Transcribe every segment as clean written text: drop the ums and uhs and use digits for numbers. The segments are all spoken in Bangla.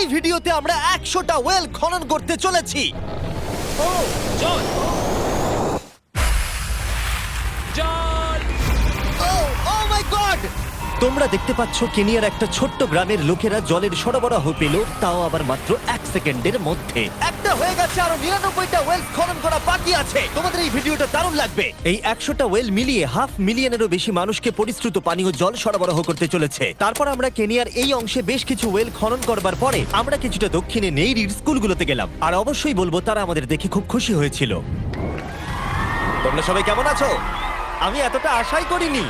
এই ভিডিওতে আমরা 100টা ওয়েল খনন করতে চলেছি। ও জল জল ও মাই গড! তোমরা দেখতে পাচ্ছ কেনিয়ার একটা ছোট্ট গ্রামের লোকেরা জলের সরবরাহ পেল, তাও আবার মাত্র 1 সেকেন্ডের মধ্যে। একটা হয়ে গেছে, আরো 99টা ওয়েল খনন করা বাকি আছে। তোমাদের এই ভিডিওটা দারুণ লাগবে। এই 100টা ওয়েল মিলিয়ে 500,000-এরও বেশি মানুষকে পরিশ্রুত পানীয় জল সরবরাহ করতে চলেছে। তারপর আমরা কেনিয়ার এই অংশে বেশ কিছু ওয়েল খনন করবার পরে আমরা কিছুটা দক্ষিণে নেইরির স্কুলগুলোতে গেলাম, আর অবশ্যই বলবো তারা আমাদের দেখে খুব খুশি হয়েছিল। তোমরা সবাই কেমন আছো? আমি এতটা আশাই করিনি।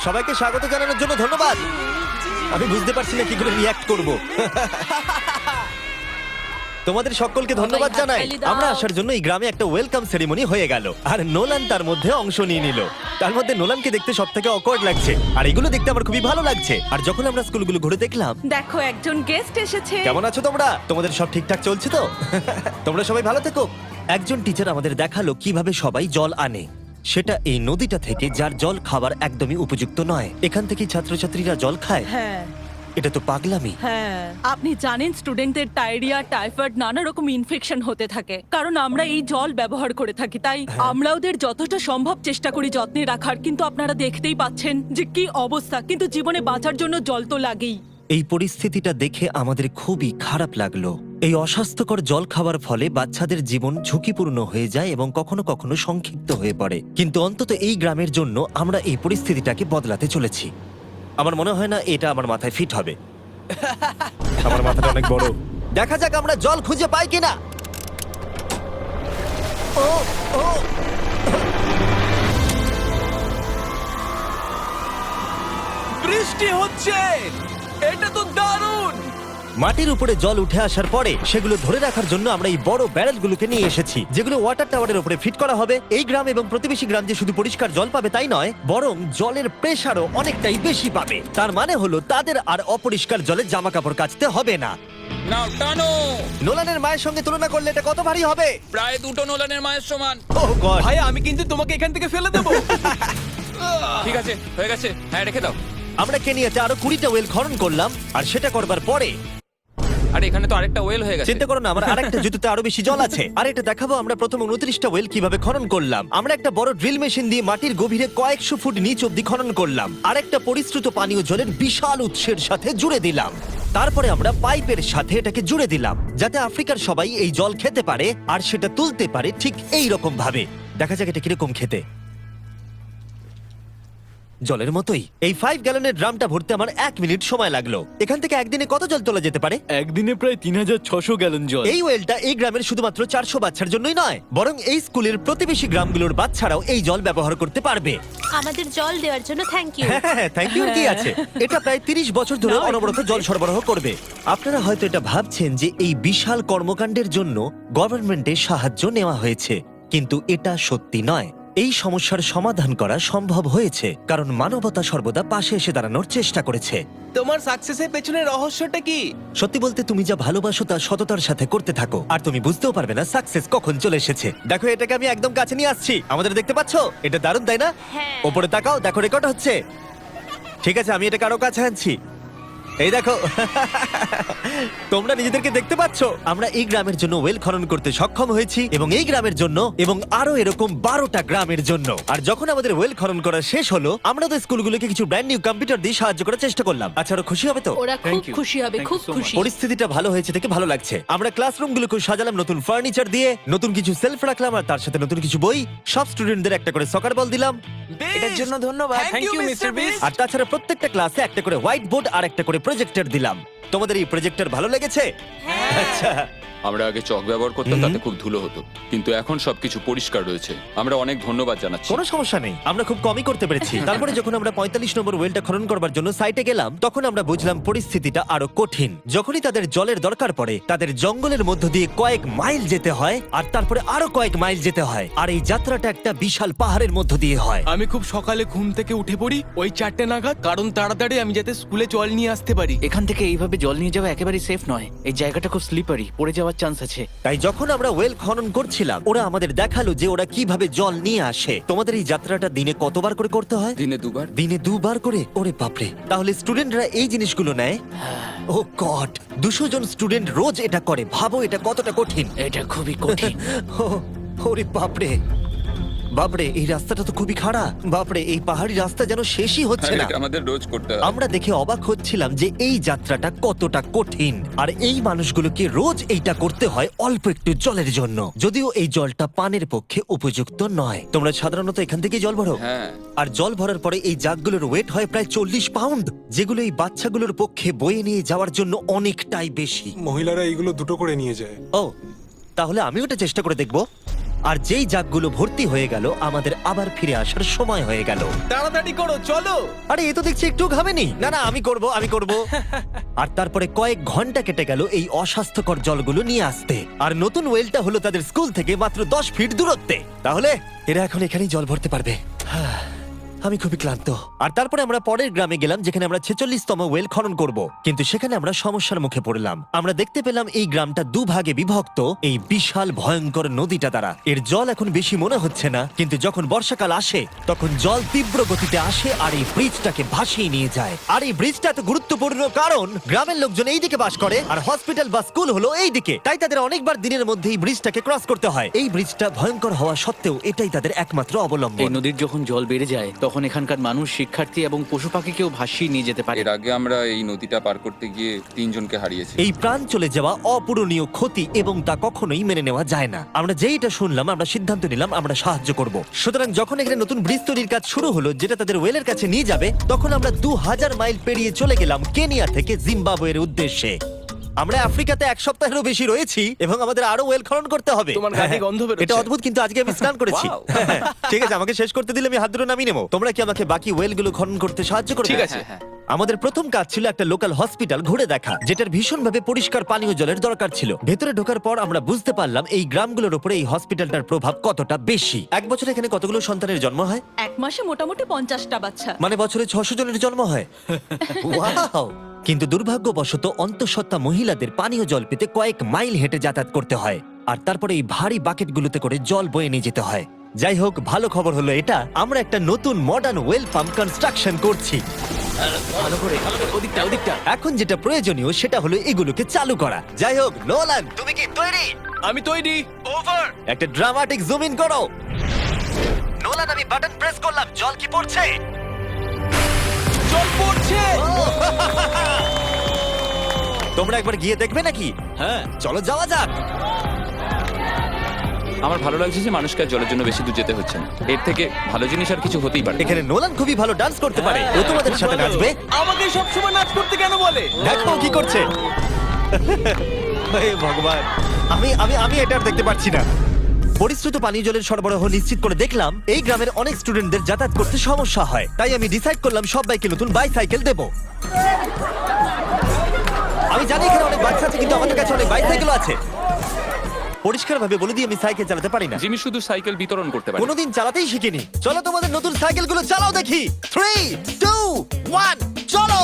সবাইকে স্বাগত জানানোর জন্য ধন্যবাদ। আমি বুঝতে পারছি না কি করে রিঅ্যাক্ট করব। তোমাদের সকলকে ধন্যবাদ জানাই। আমরা আসার জন্য এই গ্রামে একটা ওয়েলকাম সেরিমনি হয়ে গেল, আর নোলান তার মধ্যে অংশ নিয়ে নিল। তার মধ্যে নোলানকে দেখতে সবথেকে অকওয়ার্ড লাগছে, আর এগুলো দেখতে আমার খুবই ভালো লাগছে। আর যখন আমরা স্কুলগুলো ঘুরে দেখলাম, দেখো একজন গেস্ট এসেছে। কেমন আছো তোমরা? তোমাদের সব ঠিকঠাক চলছে তো? তোমরা সবাই ভালো থেকো। একজন টিচার আমাদের দেখালো কিভাবে সবাই জল আনে। সেটা এই নদীটা থেকে, যার জল খাবার একদমই উপযুক্ত নয়। এখান থেকেই ছাত্রছাত্রীরা জল খায়। হ্যাঁ এটা তো পাগলামি। হ্যাঁ, আপনি জানেন স্টুডেন্টদের ডায়রিয়া, টাইফয়েড, নানা রকম ইনফেকশন হতে থাকে, কারণ আমরা এই জল ব্যবহার করে থাকি। তাই আমরা ওদের যতটা সম্ভব চেষ্টা করি যত্নে রাখার, কিন্তু আপনারা দেখতেই পাচ্ছেন যে কি অবস্থা। কিন্তু জীবনে বাঁচার জন্য জল তো লাগেই। এই পরিস্থিতিটা দেখে আমাদের খুবই খারাপ লাগলো। এই অস্বাস্থ্যকর জল খাওয়ার ফলে বাচ্চাদের জীবন ঝুঁকিপূর্ণ হয়ে যায় এবং কখনো কখনো সংক্ষিপ্ত হয়ে পড়ে। কিন্তু অন্তত এই গ্রামের জন্য আমরা এই পরিস্থিতিটাকে বদলাতে চলেছি। আমার মনে হয় না এটা আমার মাথায় ফিট হবে। আমার মাথাটা অনেক বড়। দেখা যাক আমরা জল খুঁজে পাই কিনা। ও ও বৃষ্টি হচ্ছে, এটা তো দারুণ। মাটির উপরে জল উঠে আসার পরে সেগুলো ধরে রাখার জন্য আমরা এই বড় ব্যারেলগুলোকে নিয়ে এসেছি, যেগুলো ওয়াটার টাওয়ারের উপরে ফিট করা হবে। এই গ্রাম এবং প্রতিবেশী গ্রাম যে শুধু পরিষ্কার জল পাবে তাই নয়, বরং জলের প্রেসারও অনেকটাই বেশি পাবে। তার মানে হলো তাদের আর অপরিষ্কার জলে জামা কাপড় কাচতে হবে না। নাও টানো। নোলানের মায়ের সঙ্গে তুলনা করলে এটা কত ভারী হবে? প্রায় 2টো নোলানের মায়ের সমান। ও গড! ভাই আমি কিন্তু তোমাকে এখান থেকে ফেলে দেবো। ঠিক আছে, হয়ে গেছে। হ্যাঁ, রেখে দাও। আমরা কেনিয়াতে আরো 20টা ওয়েল খনন করলাম, আর সেটা করবার পরে আরে এখানে তো আরেকটা ওয়েল হয়ে গেছে। চিন্তা করো না, আমার আরেকটা জুতোতে আরো বেশি জল আছে। আর এটা দেখাবো আমরা প্রথম 29টা ওয়েল কিভাবে খনন করলাম। আমরা একটা বড় ড্রিল মেশিন দিয়ে মাটির গভীরে কয়েকশো ফুট নিচ অব্দি খনন করলাম, আর একটা পরিশ্রুত পানীয় জলের বিশাল উৎসের সাথে জুড়ে দিলাম। তারপরে আমরা পাইপের সাথে এটাকে জুড়ে দিলাম, যাতে আফ্রিকার সবাই এই জল খেতে পারে আর সেটা তুলতে পারে ঠিক এই রকম ভাবে। দেখা যাক এটা কিরকম খেতে। জলের মতোই। এই 5 গ্যালনের ড্রামটা ভরতে আমার 1 মিনিট সময় লাগলো। এখান থেকে একদিনে কত জল তোলা যেতে পারে? একদিনে প্রায় 3600 গ্যালন জল। এই ওয়েলটা এই গ্রামের শুধুমাত্র 400 বাচ্চার জন্যই নয়, বরং এই স্কুলের প্রতিবেশী গ্রামগুলোর বাচ্চারাও এই জল ব্যবহার করতে পারবে। আমাদের জল দেওয়ার জন্য থ্যাংক ইউ। হ্যাঁ, থ্যাংক ইউ কি আছে। এটা প্রায় 30 বছর ধরে অনবরত জল সরবরাহ করবে। আপনারা হয়তো এটা ভাবছেন যে এই বিশাল কর্মকাণ্ডের জন্য গভর্নমেন্টের সাহায্য নেওয়া হয়েছে, কিন্তু এটা সত্যি নয়। এই সমস্যার সমাধান করা সম্ভব হয়েছে কারণ মানবতা সর্বদা পাশে এসে দাঁড়ানোর চেষ্টা করেছে। তোমার সাকসেসের পেছনে রহস্যটা কি? সত্যি বলতে, তুমি যা ভালোবাসো তা সততার সাথে করতে থাকো, আর তুমি বুঝতেও পারবে না সাকসেস কখন চলে এসেছে। দেখো, এটাকে আমি একদম কাছে নিয়ে আসছি। আমাদের দেখতে পাচ্ছ? এটা দারুণ, তাই না? হ্যাঁ। ওপরে তাকাও, দেখো রেকর্ড হচ্ছে। ঠিক আছে, আমি এটাকে আরো কাছে আনছি। এই দেখো। তোমরা নিজেদেরকে দেখতে পাচ্ছ? আমরা এই গ্রামের জন্য ওয়েল খনন করতে সক্ষম হয়েছি, এবং এই গ্রামের জন্য এবং আরো এরকম 12টা গ্রামের জন্য। আর যখন আমাদের ওয়েল খনন করা শেষ হলো, আমরা তো স্কুলগুলোকে কিছু ব্র্যান্ড নিউ কম্পিউটার দিয়ে সাহায্য করার চেষ্টা করলাম। আচ্ছা, ওরা খুশি হবে তো? ওরা খুব Thank you. খুশি হবে, Thank খুব you so খুশি। পরিস্থিতিটা ভালো হয়েছে দেখে ভালো লাগছে। আমরা ক্লাসরুমগুলোকে সাজালাম নতুন ফার্নিচার দিয়ে, নতুন কিছু সেলফ রাখলাম, আর তার সাথে নতুন কিছু বই। সব স্টুডেন্টদের একটা করে সকার বল দিলাম। এটার জন্য ধন্যবাদ। Thank you Mister Beast. আর তাছাড়া প্রত্যেকটা ক্লাসে একটা করে হোয়াইট বোর্ড আর একটা করে প্রজেক্টর দিলাম। তোমাদের এই প্রজেক্টর ভালো লেগেছে? আচ্ছা। আমরা আগে চক ব্যবহার করতাম, তাতে খুব ধুলো হতো, কিন্তু এখন সবকিছু পরিষ্কার রয়েছে। আমরা অনেক ধন্যবাদ জানাচ্ছি। কোনো সমস্যা নেই, আমরা খুব কমই করতে পেরেছি। তারপরে যখন আমরা 45 নম্বর ওয়েলটা খনন করবার জন্য সাইটে গেলাম, তখন আমরা বুঝলাম পরিস্থিতিটা আরো কঠিন। যখনই তাদের জলের দরকার পড়ে, তাদের জঙ্গলের মধ্য দিয়ে কয়েক মাইল যেতে হয়, আর তারপরে আরো কয়েক মাইল যেতে হয়, আর এই যাত্রাটা একটা বিশাল পাহাড়ের মধ্য দিয়ে হয়। আমি খুব সকালে ঘুম থেকে উঠে পড়ি ওই 4টে নাগাদ, কারণ তাড়াতাড়ি আমি যাতে স্কুলে জল নিয়ে আসতে পারি। এখান থেকে এইভাবে জল নিয়ে যাওয়া একেবারেই সেফ নয়। এই জায়গাটা খুব স্লিপারি, পড়ে যাওয়ার হওয়ার চান্স আছে। তাই যখন আমরা ওয়েল খনন করছিলাম ওরা আমাদের দেখালো যে ওরা কিভাবে জল নিয়ে আসে। তোমাদের এই যাত্রাটা দিনে কতবার করে করতে হয়? দিনে 2 বার। দিনে 2 বার করে? ওরে বাপরে, তাহলে স্টুডেন্টরা এই জিনিসগুলো নেয়? ও গড, 200 জন স্টুডেন্ট রোজ এটা করে। ভাবো এটা কতটা কঠিন। এটা খুবই কঠিন। ওরে বাপরে, বাপরে এই রাস্তাটা তো খুবই খারাপ। বাপরে এই পাহাড়ি রাস্তা যেন শেষই হচ্ছে আর না। এটা আমাদের রোজ করতে হয়। আমরা দেখে অবাক হচ্ছিলাম যে এই যাত্রাটা কতটা কঠিন, আর এই মানুষগুলোকে রোজ এইটা করতে হয় অল্প একটু জলের জন্য। যদিও এই জলটা পানের পক্ষে উপযুক্ত নয়। তোমরা সাধারণত এখান থেকে জল ভরো, হ্যাঁ। আর জল ভরার পরে এই জাগগুলোর ওয়েট হয় প্রায় 40 পাউন্ড, যেগুলো এই বাচ্চাগুলোর পক্ষে বয়ে নিয়ে যাওয়ার জন্য অনেকটাই বেশি। মহিলারা এইগুলো দুটো করে নিয়ে যায়। ও, তাহলে আমি ওটা চেষ্টা করে দেখব। আর যেই জাগগুলো ভর্তি হয়ে গেল আমাদের আবার ফিরে আসার সময় হয়ে গেল। তাড়াতাড়ি করো, চলো। আরে এ তো দেখছি একটু ঘামেনি। না না, আমি করব। আর তারপরে কয়েক ঘন্টা কেটে গেল এই অস্বাস্থ্যকর জলগুলো নিয়ে আসতে। আর নতুন ওয়েলটা হলো তাদের স্কুল থেকে মাত্র 10 ফিট দূরত্বে। তাহলে এরা এখন এখানেই জল ভরতে পারবে। আমি খুবই ক্লান্ত। আর তারপরে আমরা পরের গ্রামে গেলাম যেখানে আমরা 46তম ওয়েল খনন করব। কিন্তু সেখানে আমরা সমস্যার মুখে পড়লাম। আমরা দেখতে পেলাম এই গ্রামটা 2 ভাগে বিভক্ত এই বিশাল ভয়ঙ্কর নদীটা দ্বারা। এর জল এখন বেশি মনে হচ্ছে না, কিন্তু যখন বর্ষাকাল আসে তখন জল তীব্র গতিতে আসে আর এই ব্রিজটাকে ভাসিয়ে নিয়ে যায়। আর এই ব্রিজটা এত গুরুত্বপূর্ণ কারণ গ্রামের লোকজন এই দিকে বাস করে আর হসপিটাল বা স্কুল হলো এই দিকে। তাই তাদের অনেকবার দিনের মধ্যে এই ব্রিজটাকে ক্রস করতে হয়। এই ব্রিজটা ভয়ঙ্কর হওয়া সত্ত্বেও এটাই তাদের একমাত্র এই অবলম্বন। নদীর যখন জল বেড়ে যায় তখন এখানকার মানুষ, শিক্ষার্থী এবং পশু পাখিকেও ভাসিয়ে নিয়ে যেতে পারে। এর আগে আমরা এই নদীটা পার করতে গিয়ে 3 জনকে হারিয়েছি। এই প্রাণ চলে যাওয়া অপূরণীয় ক্ষতি এবং তা কখনোই মেনে নেওয়া যায় না। আমরা যেই এটা শুনলাম আমরা সিদ্ধান্ত নিলাম আমরা সাহায্য করব। সুতরাং যখন এখানে নতুন ব্রিজ তৈরির কাজ শুরু হলো যেটা তাদের ওয়েলের কাছে নিয়ে যাবে, তখন আমরা 2000 মাইল পেরিয়ে চলে গেলাম কেনিয়া থেকে জিম্বাবুয়ের উদ্দেশ্যে। আমরা আফ্রিকাতে 1 সপ্তাহেরও বেশি রয়েছি এবং আমাদের আরো ওয়েল খনন করতে হবে। তোমার গাড়ি গন্ধ বেরোচ্ছে। এটা অদ্ভুত, কিন্তু আজকে আমি স্নান করেছি। ঠিক আছে, আমাকে শেষ করতে দিলে আমি হাত ধরে নামিয়ে নেবো। তোমরা কি আমাকে বাকি ওয়েলগুলো খনন করতে সাহায্য করবে? ঠিক আছে। আমাদের প্রথম কাজ ছিল একটা লোকাল হসপিটাল ঘুরে দেখা, যেটার ভীষণভাবে পরিষ্কার পানীয় জলের দরকার ছিল। ভেতরে ঢোকার পর আমরা বুঝতে পারলাম এই গ্রামগুলোর উপরে এই হসপিটালটার প্রভাব কতটা বেশি। এক বছরে এখানে কতগুলো সন্তানের জন্ম হয়? এক মাসে মোটামুটি 50টা বাচ্চা। মানে বছরে 600 জনের জন্ম হয়। ওয়াও! কিন্তু দুর্ভাগ্যবশত অন্তঃসত্ত্বা মহিলাদের পানীয় জল পেতে কয়েক মাইল হেঁটে যাতায়াত করতে হয়, আর তারপরে এই ভারী বাকেটগুলোতে করে জল বয়ে নিয়ে যেতে হয়। যাই হোক, ভালো খবর হলো এটা, আমরা একটা নতুন মডার্ন ওয়েল পাম্প কনস্ট্রাকশন করছি। ভালো করে, ওদিকটা। এখন যেটা প্রয়োজনীয় সেটা হলো এগুলোকে চালু করা। যাই হোক, নোলান তুমি কি তৈরি? আমি তৈরি। ওভার! একটা ড্রামাটিক জুম ইন করো। নোলান, আমি বাটন প্রেস করলাম, জল কি পড়ছে? জল পড়ছে। তোমরা একবার গিয়ে দেখবে নাকি? হ্যাঁ, চলো যাওয়া যাক। আমার ভালো লাগছে যে মানুষকে আর জলের জন্য বেশি দূর যেতে হচ্ছে না। এর থেকে ভালো জিনিস আর কিছু হতেই পারে না। এখানে নোলান খুবই ভালো ডান্স করতে পারে। ও তোমাদের সাথে নাচবে। আমাকে সব সময় নাচ করতে কেন বলে? দেখো ও কি করছে। হে ভগবান, আমি আমি আমি এটা আর দেখতে পাচ্ছি না। পরিশ্রুত পানীয় জলের সরবরাহ নিশ্চিত করে দেখলাম এই গ্রামের অনেক স্টুডেন্টদের যাতায়াত করতে সমস্যা হয়। তাই আমি ডিসাইড করলাম সবাইকে নতুন বাইসাইকেল দেব। আমি জানি এখানে অনেক বাচ্চা আছে, কিন্তু আমাদের কাছে অনেক বাইসাইকেল আছে। পরিষ্কারভাবে বলে দিই আমি সাইকেল চালাতে পারি না। জিমি শুধু সাইকেল বিতরণ করতে পারে। কোনোদিন চালাতেই শিখিনি। চলো তোমাদের নতুন সাইকেলগুলো চালাও দেখি। 3, 2, 1, চলো।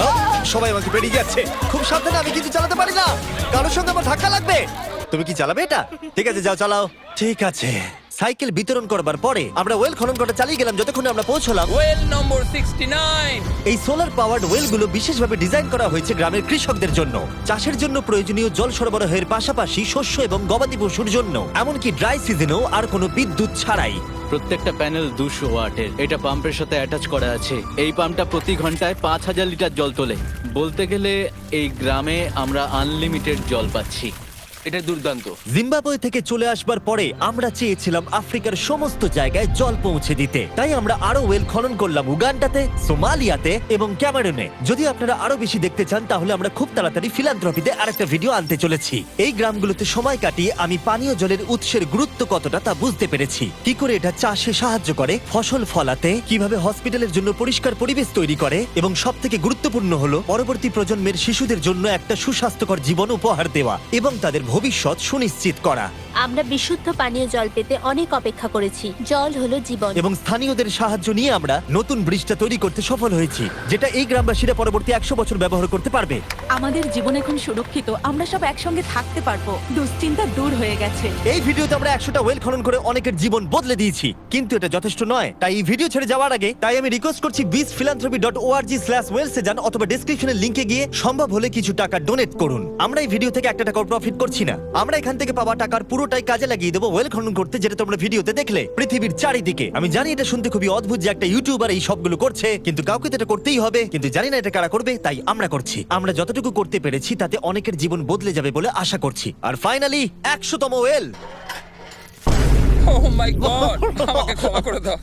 ও, সবাই আমাকে পেরিয়ে যাচ্ছে। খুব সাবধানে, আমি কিছু চালাতে পারি না। কারোর সঙ্গে আমার ধাক্কা লাগবে। তুমি কি চালাবে এটা? ঠিক আছে, যাও চালাও। ঠিক আছে। সাইকেল বিতরণ করবার পরে আমরা ওয়েল খনন করা চালিয়ে গেলাম যতক্ষণ আমরা পৌঁছলাম ওয়েল নম্বর 69। এই সোলার পাওয়ার্ড ওয়েলগুলো বিশেষভাবে ডিজাইন করা হয়েছে গ্রামের কৃষকদের জন্য। চাষের জন্য প্রয়োজনীয় জল সরবরাহের পাশাপাশি শস্য এবং গবাদি পশুর জন্য, এমনকি ড্রাই সিজনেও আর কোনো বিদ্যুৎ ছাড়াই। প্রত্যেকটা প্যানেল 200 ওয়াটের। এটা পাম্পের সাথে অ্যাটাচ করা আছে। এই পাম্পটা প্রতি ঘন্টায় 5000 লিটার জল তোলে। বলতে গেলে এই গ্রামে আমরা আনলিমিটেড জল পাচ্ছি। এটা দুর্দান্ত। জিম্বাবুয়ে থেকে চলে আসবার পরে আমরা চেয়েছিলাম আফ্রিকার সমস্ত জায়গায় জল পৌঁছে দিতে। তাই আমরা আরো ওয়েল খনন করলাম উগান্ডাতে, সোমালিয়াতে এবং ক্যামেরুনে। যদি আপনারা আরো বেশি দেখতে চান তাহলে আমরা খুব তাড়াতাড়ি ফিলান্থ্রপিতে আরেকটা ভিডিও আনতে চলেছি। এই গ্রামগুলোতে সময় কাটিয়ে আমি পানীয় জলের উৎসের গুরুত্ব কতটা তা বুঝতে পেরেছি। কি করে এটা চাষে সাহায্য করে, ফসল ফলাতে, কিভাবে হসপিটালের জন্য পরিষ্কার পরিবেশ তৈরি করে, এবং সবথেকে গুরুত্বপূর্ণ হলো পরবর্তী প্রজন্মের শিশুদের জন্য একটা সুস্বাস্থ্যকর জীবন উপহার দেওয়া এবং তাদের ভবিষ্যৎ সুনিশ্চিত করা। আমরা বিশুদ্ধ পানীয় জল পেতে অনেক অপেক্ষা করেছি। জল হলো জীবন। এবং স্থানীয়দের সাহায্য নিয়ে আমরা নতুন ব্রিজটা তৈরি করতে সফল হয়েছি, যেটা এই গ্রামবাসীরা পরবর্তী 100 বছর ব্যবহার করতে পারবে। আমাদের জীবন এখন সুরক্ষিত, আমরা সব একসঙ্গে থাকতে পারবো, দুশ্চিন্তা দূর হয়ে গেছে। এই ভিডিওতে আমরা 100টা ওয়েল খনন করে অনেকের জীবন বদলে দিয়েছি, কিন্তু এটা যথেষ্ট নয়। তাই এই ভিডিও ছেড়ে যাওয়ার আগে আমি রিকোয়েস্ট করছি beachphilanthropy.org/wales যান, অথবা ডেসক্রিপশনের লিংকে গিয়ে সম্ভব হলে কিছু টাকা ডোনেট করুন। আমরা এই ভিডিও থেকে একটা টাকাও প্রফিট করছি না, আমরা এখান থেকে পাওয়া টাকার পুরোটাই কাজে লাগিয়ে দেবো ওয়েল খনন করতে, যেটা তোমরা ভিডিওতে দেখলে পৃথিবীর চারিদিকে। আমি জানি এটা শুনতে খুবই অদ্ভুত যে একটা ইউটিউবার এই সবগুলো করছে, কিন্তু কাউকে তো এটা করতেই হবে। কিন্তু জানি না এটা কারা করবে, তাই আমরা করছি। আমরা যতটুকু করতে পেরেছি তাতে অনেকের জীবন বদলে যাবে বলে আশা করছি। আর ফাইনালি 100তম ওয়েল। ও মাই গড, আমাকে ক্ষমা করে দাও।